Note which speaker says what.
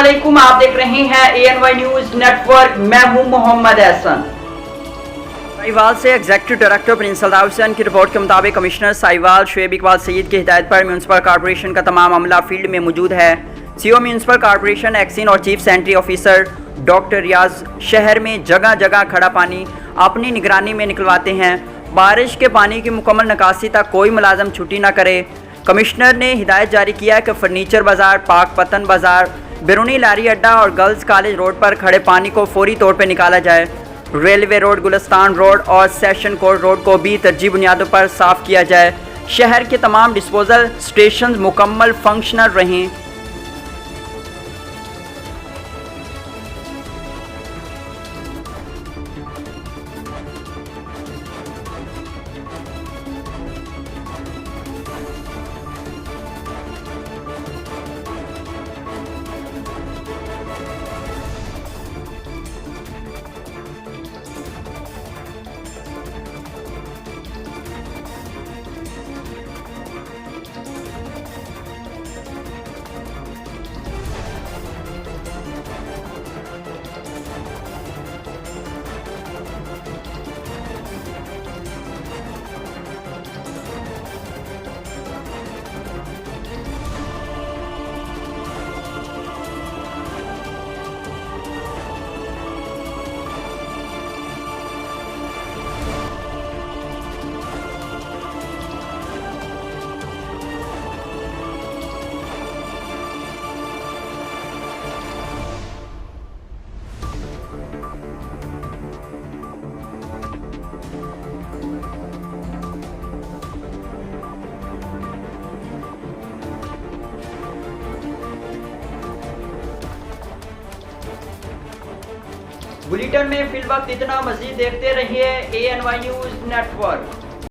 Speaker 1: अस्सलामुअलैकुम, आप देख रहे हैं ANY न्यूज नेटवर्क। मैं हूं मोहम्मद एहसन। साहिवाल से एग्जीक्यूटिव डायरेक्टर प्रिंस सलाह हुसैन की रिपोर्ट के मुताबिक कमिश्नर साहिवाल शुएब इकबाल सईद की हिदायत पर म्यूनसिपल कॉर्पोरेशन का तमाम अमला फील्ड में मौजूद है। CO म्यूनसिपल कॉर्पोरेशन एक्सिन और चीफ सेंट्री ऑफिसर डॉक्टर रियाज शहर में जगह जगह खड़ा पानी अपनी निगरानी में निकलवाते हैं। बारिश के पानी की मुकम्मल निकासी तक कोई मुलाजम छुट्टी न करे। कमिश्नर ने हिदायत जारी किया कि फर्नीचर बाज़ार, पाक पतन बाज़ार, बिरूनी लारी अड्डा और गर्ल्स कॉलेज रोड पर खड़े पानी को फौरी तौर पर निकाला जाए। रेलवे रोड, गुलिस्तान रोड और सेशन कोर्ट रोड को भी तरजीह बुनियादों पर साफ़ किया जाए। शहर के तमाम डिस्पोजल स्टेशन मुकम्मल फंक्शनल रहें। बुलेटिन में फिल वक्त इतना, मजीद देखते रहिए ANY न्यूज नेटवर्क।